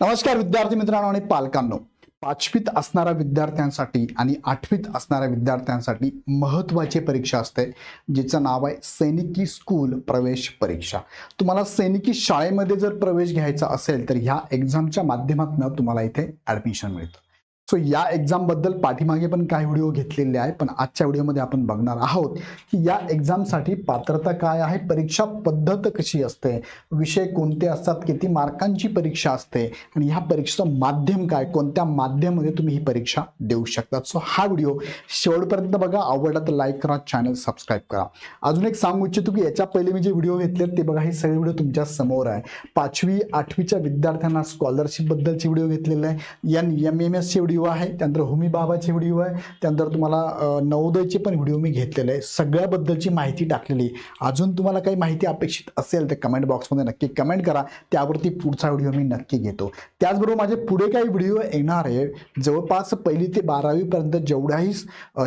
नमस्कार विद्यार्थी मित्रांनो आणि पालकांनो. पाचवीत असणाऱ्या विद्यार्थ्यांसाठी आणि आठवीत असणाऱ्या विद्यार्थ्यांसाठी महत्त्वाची परीक्षा असते जिचं नाव आहे सैनिकी स्कूल प्रवेश परीक्षा. तुम्हाला सैनिकी शाळेमध्ये जर प्रवेश घ्यायचा असेल तर ह्या एक्झामच्या माध्यमातून तुम्हाला इथे ॲडमिशन मिळतं. सो या एक्झाम बद्दल पाठीमागे पण काही व्हिडिओ घेतलेले आहे, पण आजच्या व्हिडिओमध्ये आपण बघणार आहोत की या एक्झामसाठी पात्रता काय आहे, परीक्षा पद्धत कशी असते, विषय कोणते असतात, किती मार्कांची परीक्षा असते आणि ह्या परीक्षेचं माध्यम काय, कोणत्या माध्यमामध्ये तुम्ही ही परीक्षा देऊ शकता. सो हा व्हिडिओ शेवटपर्यंत बघा. आवडला तर लाईक करा, चॅनल सबस्क्राईब करा. अजून एक सांगू इच्छितो की याच्या पहिले मी जे व्हिडिओ घेतले ते बघा, हे सगळे व्हिडिओ तुमच्या समोर आहे. 5वी 8वीच्या विद्यार्थ्यांना स्कॉलरशिप बद्दलचे व्हिडिओ घेतलेले आहे, NMMS चे व्हिडिओ आहे, त्यानंतर होमी बाबाचे व्हिडिओ आहे, त्यानंतर तुम्हाला नवोदयचे पण व्हिडिओ मी घेतलेले आहे. सगळ्याबद्दलची माहिती टाकलेली. अजून तुम्हाला काही माहिती अपेक्षित असेल तर कमेंट बॉक्समध्ये नक्की कमेंट करा, त्यावरती पुढचा व्हिडिओ मी नक्की घेतो. त्याचबरोबर माझे पुढे काही व्हिडिओ येणार आहे, जवळपास 1ली ते 12वी पर्यंत जेवढ्याही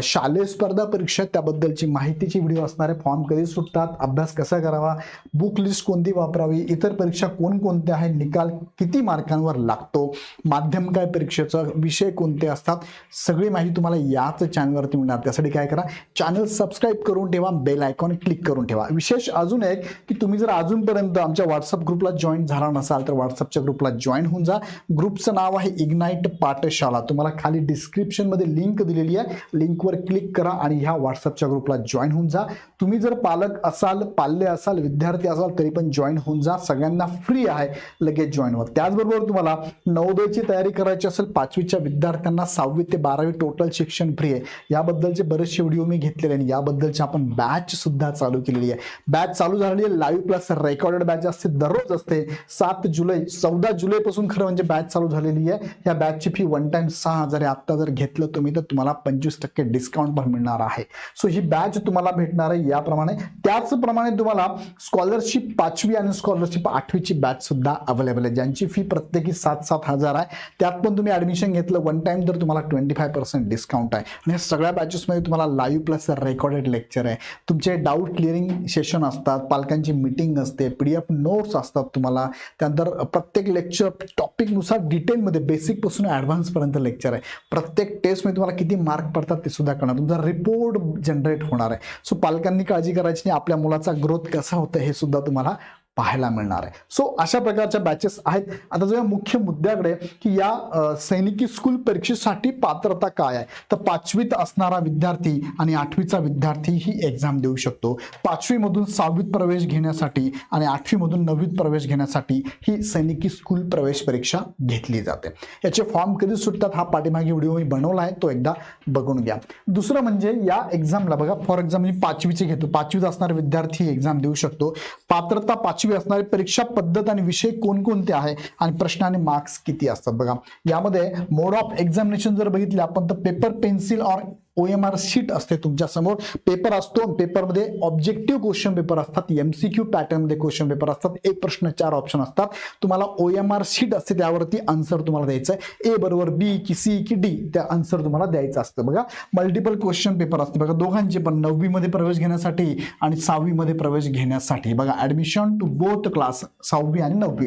शालेय स्पर्धा परीक्षा त्याबद्दलची माहितीची व्हिडिओ असणार आहे. फॉर्म कधी सुटतात, अभ्यास कसा करावा, बुक लिस्ट कोणती वापरावी, इतर परीक्षा कोणकोणत्या आहे, निकाल किती मार्कांवर लागतो, माध्यम काय परीक्षेचा, विषय कोणते असतात, सगळी माहिती तुम्हाला याच चॅनलवरती मिळणार. त्यासाठी काय करा, चॅनल सबस्क्राईब करून ठेवा, बेल आयकॉन क्लिक करून ठेवा. विशेष अजून एक की तुम्ही जर अजूनपर्यंत आमच्या व्हॉट्सअप ग्रुपला जॉईन झाला नसाल तर व्हॉट्सअपच्या ग्रुपला जॉईन होऊन जा. ग्रुपचं नाव आहे इग्नाइट पाठशाला. तुम्हाला खाली डिस्क्रिप्शनमध्ये लिंक दिलेली आहे, लिंकवर क्लिक करा आणि ह्या व्हॉट्सअपच्या ग्रुपला जॉईन होऊन जा. तुम्ही जर पालक असाल, पाल्य असाल, विद्यार्थी असाल तरी पण जॉईन होऊन जा. सगळ्यांना फ्री आहे, लगेच जॉईन व्हा. त्याचबरोबर तुम्हाला नवोदयची तयारी करायची असेल, 5वीच्या विद्यार्थ्यांना 6वी ते 12वी टोटल शिक्षण फ्री आहे. याबद्दलचे बरेचसे व्हिडिओ मी घेतलेले आणि याबद्दलची आपण बॅच सुद्धा चालू केलेली आहे. बॅच चालू झालेली आहे, लाईव्ह प्लस रेकॉर्डेड बॅच असते, दररोज असते. 14 जुलैपासून खरं म्हणजे बॅच चालू झालेली आहे. या बॅचची फी वन टाइम 6,000 आहे. आत्ता जर घेतलं तुम्ही तर तुम्हाला 25% डिस्काउंट पण मिळणार आहे. सो ही बॅच तुम्हाला भेटणार आहे याप्रमाणे. त्याचप्रमाणे तुम्हाला स्कॉलरशिप 5वी आणि स्कॉलरशिप 8वीची बॅच सुद्धा अवेलेबल आहे, ज्यांची फी प्रत्येकी 7,000 आहे. त्यात पण तुम्ही ऍडमिशन घेतलं वन टाइम तर तुम्हाला 25% डिस्काउंट आहे. आणि सगळ्या बॅचेसमध्ये तुम्हाला लाईव्ह प्लस रेकॉर्डेड लेक्चर आहे, तुमचे डाऊट क्लिअरिंग सेशन असतात, पालकांची मीटिंग असते, PDF नोट्स असतात तुम्हाला. त्यानंतर प्रत्येक लेक्चर टॉपिकनुसार डिटेलमध्ये बेसिकपासून ॲडव्हान्सपर्यंत लेक्चर आहे. प्रत्येक टेस्टमध्ये तुम्हाला किती मार्क पडतात ते सुद्धा कळणार, तुमचा रिपोर्ट जनरेट होणार आहे. सो पालकांनी काळजी करायची नाही, आपल्या मुलाचा ग्रोथ कसा होतं हे सुद्धा तुम्हाला पाहायला मिळणार आहे. सो अशा प्रकारच्या बॅचेस आहेत. आता जो या मुख्य मुद्द्याकडे की या सैनिकी स्कूल परीक्षेसाठी पात्रता काय आहे, तर 5वीत असणारा विद्यार्थी आणि 8वीचा विद्यार्थी ही एक्झाम देऊ शकतो. 5वीमधून 6वीत प्रवेश घेण्यासाठी आणि 8वीमधून 9वीत प्रवेश घेण्यासाठी ही सैनिकी स्कूल प्रवेश परीक्षा घेतली जाते. याचे फॉर्म कधी सुटतात हा पाठीमागे व्हिडिओ मी बनवला आहे, तो एकदा बघून घ्या. दुसरं म्हणजे या एक्झामला बघा, फॉर एक्झाम्पल मी 5वीचे घेतो, 5वीत असणारा विद्यार्थी एक्झाम देऊ शकतो. पात्रता 5वी असणारी परीक्षा पद्धत आणि विषय कोणकोणते आहे आणि प्रश्न आणि मार्क्स किती असतात. बघा यामध्ये मोड ऑफ एक्झामिनेशन जर बघितले आपण तर पेपर, पेन्सिल और OMR शीट असते तुमच्या समोर. पेपर असतो, पेपरमध्ये ऑब्जेक्टिव्ह क्वेश्चन पेपर असतात, MCQ पॅटर्नमध्ये क्वेश्चन पेपर असतात, एक प्रश्न 4 ऑप्शन असतात. तुम्हाला OMR शीट असते, त्यावरती आन्सर तुम्हाला द्यायचं आहे. A बरोबर B की C की D त्या आन्सर तुम्हाला द्यायचं असतं. बघा मल्टिपल क्वेश्चन पेपर असते बघा दोघांचे पण, 9वी मध्ये प्रवेश घेण्यासाठी आणि 6वी मध्ये प्रवेश घेण्यासाठी. बघा ऍडमिशन टू बोथ क्लास 6वी आणि 9वी.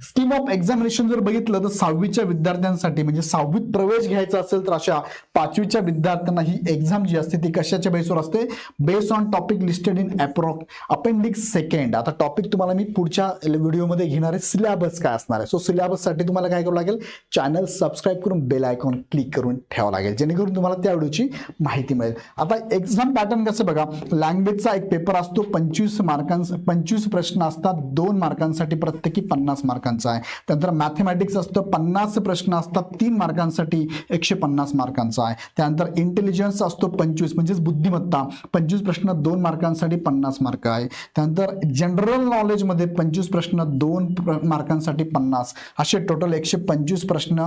स्कीम ऑफ एक्झामिनेशन जर बघितलं तर 6वीच्या विद्यार्थ्यांसाठी म्हणजे 6वीत प्रवेश घ्यायचा असेल तर अशा 5वीच्या विद्यार्थ्यांना ही एक्झाम जी असते ती कशाच्या बेसवर असते, based on topic listed in appendix 2. आता टॉपिक तुम्हाला मी पुढच्या व्हिडिओमध्ये घेणार आहे, सिलेबस काय असणार आहे. सो सिलेबससाठी तुम्हाला काय करावं लागेल, चॅनल सबस्क्राईब करून बेल आयकॉन क्लिक करून ठेवावं लागेल, जेणेकरून तुम्हाला त्या व्हिडिओची माहिती मिळेल. आता एक्झाम पॅटर्न कसं बघा, लँग्वेजचा एक पेपर असतो, 25 प्रश्न असतात, 2 मार्कांसाठी प्रत्येकी 50 मार्कांचा आहे. त्यानंतर मॅथमॅटिक्स असतं, 50 प्रश्न असतात, 3 मार्कांसाठी 150 मार्कांचा आहे. त्यानंतर इंटेलिजन्स असतो 25 म्हणजेच बुद्धिमत्ता, 25 प्रश्न 2 मार्कांसाठी 50 मार्क आहे. त्यानंतर जनरल नॉलेजमध्ये 25 प्रश्न 2 मार्कांसाठी 50, असे टोटल 125 प्रश्न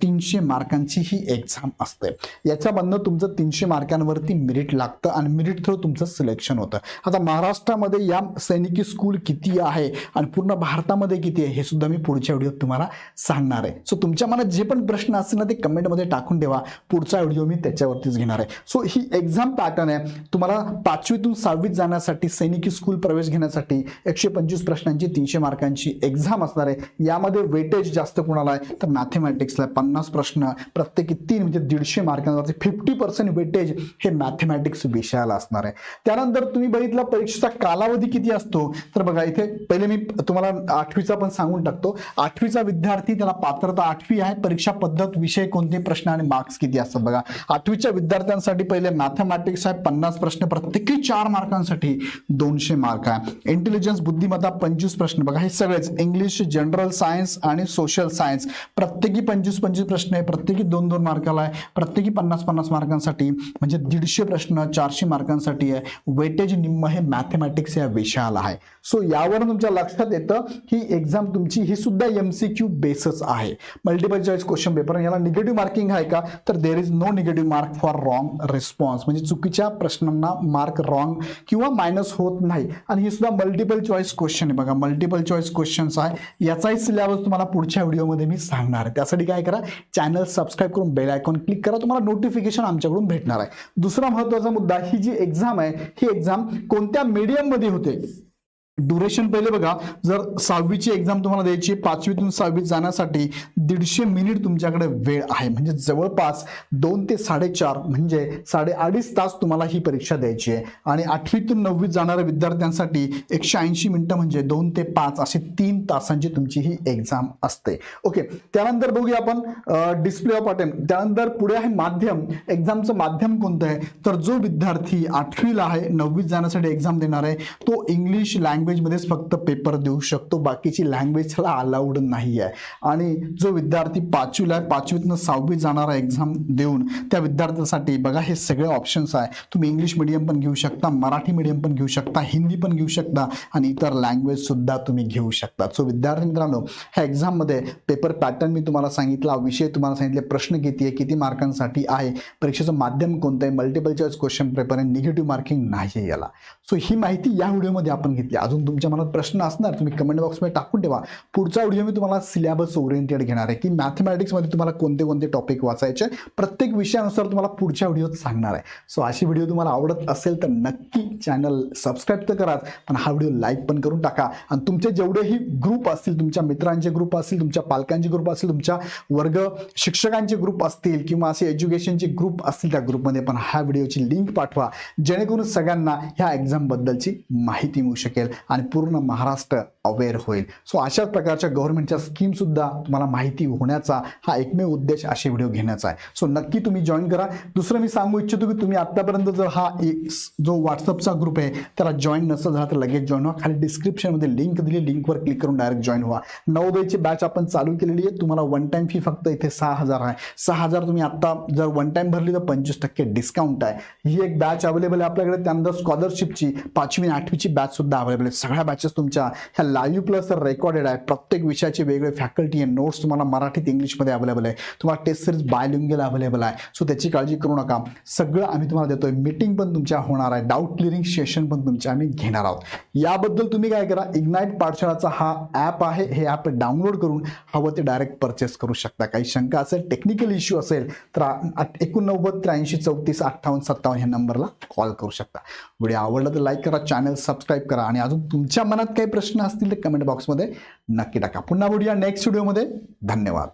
300 मार्कांची ही एक्झाम असते. याच्यामधनं तुमचं 300 मार्कांवरती मेरिट लागतं आणि मेरिट थ्रू तुमचं सिलेक्शन होतं. आता महाराष्ट्रामध्ये या सैनिकी स्कूल किती आहे आणि पूर्ण भारतामध्ये किती आहे हे सुद्धा मी पुढच्या व्हिडिओत तुम्हाला सांगणार आहे. सो तुमच्या मनात जे पण प्रश्न असतील ना ते कमेंटमध्ये टाकून ठेवा, पुढचा व्हिडिओ मी त्याच्यावरतीच घेणार. घेणार आहे. सो ही एक्झाम पॅटर्न आहे. तुम्हाला 5वीतून 6वीत जाण्यासाठी सैनिकी स्कूल प्रवेश घेण्यासाठी 125 प्रश्नांची 300 मार्कांची एक्झाम असणार आहे. यामध्ये वेटेज जास्त कोणाला आहे तर मॅथमॅटिक्सला 50 प्रश्न प्रत्येकी 3 म्हणजे 150 मार्कांवरती 50% वेटेज हे मॅथमॅटिक्स विषयाला असणार आहे. त्यानंतर तुम्ही बघितलं परीक्षेचा कालावधी किती असतो तर बघा इथे पहिले मी तुम्हाला 8वीचा पण सांगून टाकतो. 8वीचा विद्यार्थी त्याला पात्रता 8वी आहे. परीक्षा पद्धत विषय कोणते प्रश्न आणि मार्क्स किती असतात बघा. 8वीच्या विद्यार्थ्यांसाठी पहिले मॅथमॅटिक्स आहे 50 प्रश्न प्रत्येकी 4 मार्कांसाठी 200 मार्क आहे. इंटेलिजन्स बुद्धिमत्ता 25 प्रश्न बघा हे सगळेच इंग्लिश जनरल सायन्स आणि सोशल सायन्स प्रत्येकी 25 प्रश्न आहे. प्रत्येकी 2-2 मार्काला आहे. प्रत्येकी 50 मार्कांसाठी म्हणजे 150 प्रश्न 400 मार्कांसाठी आहे. वेटेज निम्म हे मॅथमॅटिक्स या विषयाला आहे. सो यावरून तुमच्या लक्षात येतं ही एक्झाम तुमची ही सुद्धा MCQ बेसच आहे. Multiple choice question paper. याला निगेटिव्ह मार्किंग आहे का तर there is no negative mark for wrong response म्हणजे चुकीच्या प्रश्नांना मार्क रॉंग किंवा मायनस होत नाही. आणि ही सुद्धा मल्टिपल चॉईस क्वेश्चन आहे बघा. मल्टिपल चॉईस क्वेश्चन्स आहे. याचाही सिलेबस तुम्हाला पुढच्या व्हिडिओमध्ये मी सांगणार आहे. त्यासाठी काय करा चॅनल सबस्क्राईब करून बेल आयकॉन क्लिक करा. तुम्हाला नोटिफिकेशन आमच्याकडून भेटणार आहे. दुसरा महत्त्वाचा मुद्दा ही जी एक्झाम आहे ही एक्झाम कोणत्या मीडियम मध्ये होते. ड्युरेशन पहिले बघा जर 6वीची एक्झाम तुम्हाला द्यायची 5वीतून 6वीत जाण्यासाठी 150 मिनिट तुमच्याकडे वेळ आहे म्हणजे जवळपास 2 ते 4.5 म्हणजे 2.5 तास तुम्हाला ही परीक्षा द्यायची आहे. आणि 8वीतून 9वीत जाणाऱ्या विद्यार्थ्यांसाठी 180 मिनिटं म्हणजे 2 ते 5 असे 3 तासांची तुमची ही एक्झाम असते. ओके त्यानंतर बघूया आपण डिस्प्ले ऑफ अटेम्प्ट. त्यानंतर पुढे आहे माध्यम. एक्झामचं माध्यम कोणतं आहे तर जो विद्यार्थी 8वीला आहे 9वीत जाण्यासाठी एक्झाम देणार आहे तो इंग्लिश लँग्वेज मध्येच फक्त पेपर देऊ शकतो. बाकीची लँग्वेज त्याला अलाउड नाही आहे. आणि जो विद्यार्थी 5वीला आहे 5वीतनं 6वीत जाणारा एक्झाम देऊन त्या विद्यार्थ्यासाठी बघा हे सगळे ऑप्शन्स आहे. तुम्ही इंग्लिश मीडियम पण घेऊ शकता मराठी मीडियम पण घेऊ शकता हिंदी पण घेऊ शकता आणि इतर लँग्वेज सुद्धा तुम्ही घेऊ शकता. सो विद्यार्थी मित्रांनो ह्या एक्झाम मध्ये पेपर पॅटर्न मी तुम्हाला सांगितला विषय तुम्हाला सांगितले प्रश्न किती आहे किती मार्कांसाठी आहे परीक्षेचं माध्यम कोणतं आहे मल्टिपल चॉईस क्वेश्चन पेपर आहे निगेटिव्ह मार्किंग नाही याला. सो ही माहिती या व्हिडिओमध्ये आपण घेतली. अजून तुमच्या मनात प्रश्न असणार तुम्ही कमेंट बॉक्समध्ये टाकून ठेवा. पुढचा व्हिडिओ मी तुम्हाला सिलेबस ओरिएंटेड घेणार आहे की मॅथमॅटिक्समध्ये तुम्हाला कोणते कोणते टॉपिक वाचायचे प्रत्येक विषयानुसार तुम्हाला पुढच्या व्हिडिओत सांगणार आहे. सो अशी व्हिडिओ तुम्हाला आवडत असेल तर नक्की चॅनल सबस्क्राईब तर कराच पण हा व्हिडिओ लाईक पण करून टाका. आणि तुमचे जेवढेही ग्रुप असतील तुमच्या मित्रांचे ग्रुप असतील तुमच्या पालकांचे ग्रुप असतील तुमच्या वर्ग शिक्षकांचे ग्रुप असतील किंवा असे एज्युकेशनचे ग्रुप असतील त्या ग्रुपमध्ये पण हा व्हिडिओची लिंक पाठवा जेणेकरून सगळ्यांना ह्या एक्झाम बद्दलची माहिती मिळू शकेल आणि पूर्ण महाराष्ट्र अवेअर होईल. सो अशाच प्रकारच्या गव्हर्नमेंटच्या स्कीम सुद्धा तुम्हाला माहिती होण्याचा हा एकमेव उद्देश असे व्हिडिओ घेण्याचा आहे. सो नक्की तुम्ही जॉईन करा. दुसरं मी सांगू इच्छितो की तुम्ही आतापर्यंत जर हा जो व्हॉट्सअपचा ग्रुप आहे त्याला जॉईन नसेल झाला तर लगेच जॉईन व्हा. खाली डिस्क्रिप्शनमध्ये लिंक दिली लिंकवर क्लिक करून डायरेक्ट जॉईन व्हा. नवोदयची बॅच आपण चालू केलेली आहे. तुम्हाला वन टाइम फी फक्त इथे 6,000 आहे. 6,000 तुम्ही आता जर वन टाइम भरली तर 25% डिस्काउंट आहे. ही एक बॅच अवेलेबल आहे आपल्याकडे. त्यानंतर स्कॉलरशिपची 5वी आणि 8वीची बॅच सुद्धा अवेलेबल आहे. सगळ्या बॅचेस तुमच्या ह्या लाईव्ह प्लस रेकॉर्डेड आहे. प्रत्येक विषयाचे वेगळे फॅकल्टी आणि नोट्स तुम्हाला मराठीत इंग्लिशमध्ये अवेलेबल आहे. तुम्हाला टेस्ट सिरीज बायलिंग्युअल अवेलेबल आहे. सो त्याची काळजी करू नका. सगळं आम्ही तुम्हाला देतोय. मीटिंग पण तुमच्या होणार आहे. डाऊट क्लिअरिंग सेशन पण तुमच्या आम्ही घेणार आहोत. याबद्दल तुम्ही काय करा इग्नाइट पाठशाळाचा हा ॲप आहे हे ॲप डाउनलोड करून हवं ते डायरेक्ट परचेस करू शकता. काही शंका असेल टेक्निकल इश्यू असेल तर 89 83 34 58 57 ह्या नंबरला कॉल करू शकता. व्हिडिओ आवडला तर लाईक करा चॅनल सबस्क्राईब करा आणि अजून तुमच्या मनात काही प्रश्न असतील तर कमेंट बॉक्समध्ये नक्की टाका. पुन्हा भेटूया नेक्स्ट व्हिडिओमध्ये. धन्यवाद.